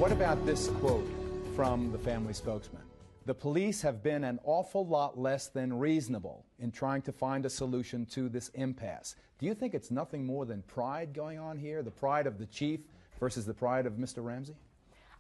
What about this quote from the family spokesman? The police have been an awful lot less than reasonable in trying to find a solution to this impasse. Do you think it's nothing more than pride going on here, the pride of the chief versus the pride of Mr. Ramsey?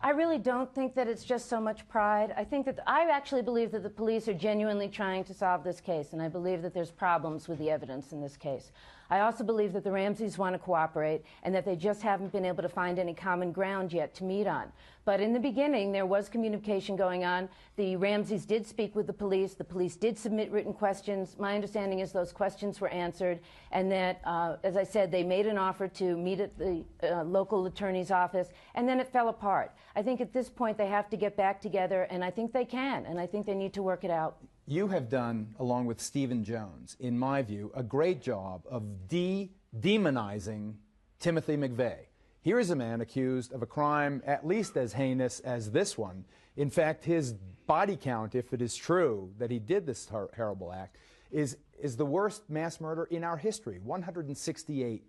I really don't think that it's just so much pride. I actually believe that the police are genuinely trying to solve this case, and I believe that there's problems with the evidence in this case. I also believe that the Ramseys want to cooperate and that they just haven't been able to find any common ground yet to meet on. But in the beginning, there was communication going on. The Ramseys did speak with the police. The police did submit written questions. My understanding is those questions were answered, and that, as I said, they made an offer to meet at the local attorney's office, and then it fell apart. I think at this point they have to get back together, and I think they can, and I think they need to work it out. You have done, along with Stephen Jones, in my view, a great job of demonizing Timothy McVeigh. Here is a man accused of a crime at least as heinous as this one. In fact, his body count, if it is true that he did this horrible act, is the worst mass murder in our history, 168,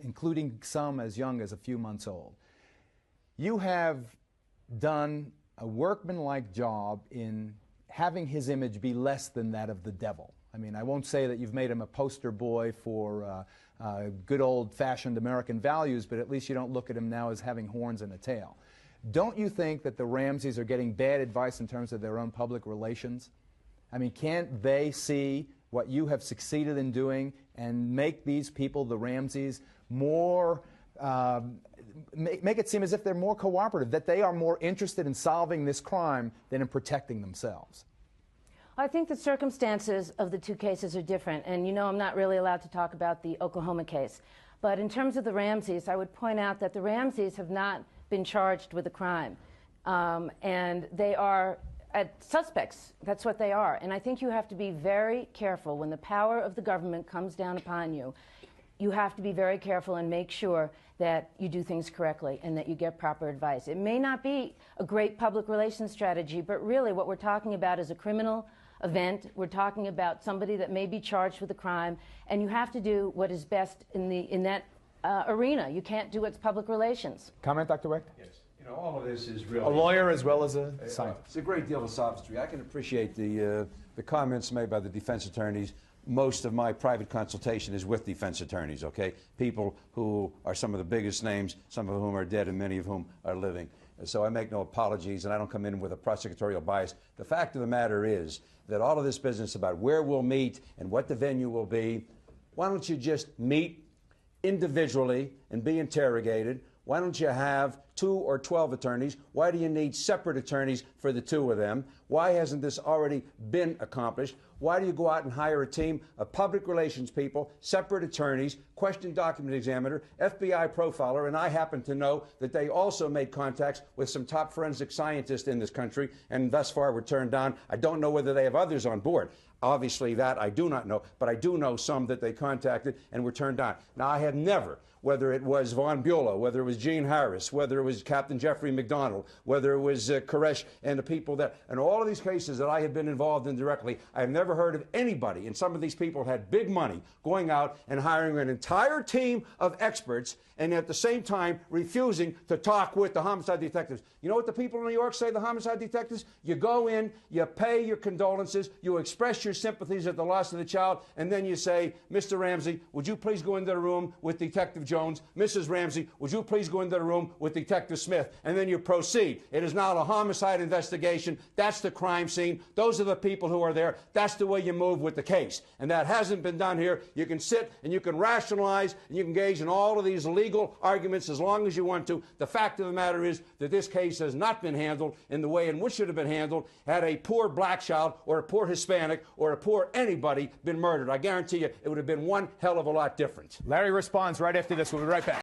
including some as young as a few months old. You have done a workmanlike job in having his image be less than that of the devil. I mean, I won't say that you've made him a poster boy for good old-fashioned American values, but at least you don't look at him now as having horns and a tail. Don't you think that the Ramseys are getting bad advice in terms of their own public relations? I mean, can't they see what you have succeeded in doing and make these people, the Ramseys, more make it seem as if they're more cooperative, that they are more interested in solving this crime than in protecting themselves? I think the circumstances of the two cases are different, and you know I'm not really allowed to talk about the Oklahoma case. But in terms of the Ramseys, I would point out that the Ramseys have not been charged with a crime, and they are suspects. That's what they are. And I think you have to be very careful when the power of the government comes down upon you. You have to be very careful and make sure that you do things correctly and that you get proper advice. It may not be a great public relations strategy, but really what we're talking about is a criminal event. We're talking about somebody that may be charged with a crime, and you have to do what is best in that arena. You can't do what's public relations. Comment, Dr. Wecht? Yes. You know, all of this is really... A lawyer as well as a scientist. It's a great deal of sophistry. I can appreciate the comments made by the defense attorneys. Most of my private consultation is with defense attorneys, okay? People who are some of the biggest names, some of whom are dead and many of whom are living. So I make no apologies, and I don't come in with a prosecutorial bias. The fact of the matter is that all of this business about where we'll meet and what the venue will be, why don't you just meet individually and be interrogated? Why don't you have 2 or 12 attorneys? Why do you need separate attorneys for the 2 of them? Why hasn't this already been accomplished? Why do you go out and hire a team of public relations people, separate attorneys, question document examiner, FBI profiler, and I happen to know that they also made contacts with some top forensic scientists in this country, and thus far were turned down. I don't know whether they have others on board. Obviously, that I do not know, but I do know some that they contacted and were turned down. Now, I have never, whether it was Von Bulow, whether it was Gene Harris, whether it was Captain Jeffrey McDonald, whether it was Koresh and the people that, in all of these cases that I have been involved in directly, I have never heard of anybody, and some of these people had big money, going out and hiring an entire team of experts and at the same time refusing to talk with the homicide detectives. You know what the people in New York say, the homicide detectives? You go in, you pay your condolences, you express your sympathies at the loss of the child, and then you say, Mr. Ramsey, would you please go into the room with Detective Jones? Mrs. Ramsey, would you please go into the room with Detective Smith? And then you proceed. It is not a homicide investigation. That's the crime scene. Those are the people who are there. That's the way you move with the case. And that hasn't been done here. You can sit and you can rationalize and you can engage in all of these legal arguments as long as you want to. The fact of the matter is that this case has not been handled in the way in which it should have been handled had a poor black child or a poor Hispanic or a poor anybody been murdered. I guarantee you it would have been one hell of a lot different. Larry responds right after this. We'll be right back.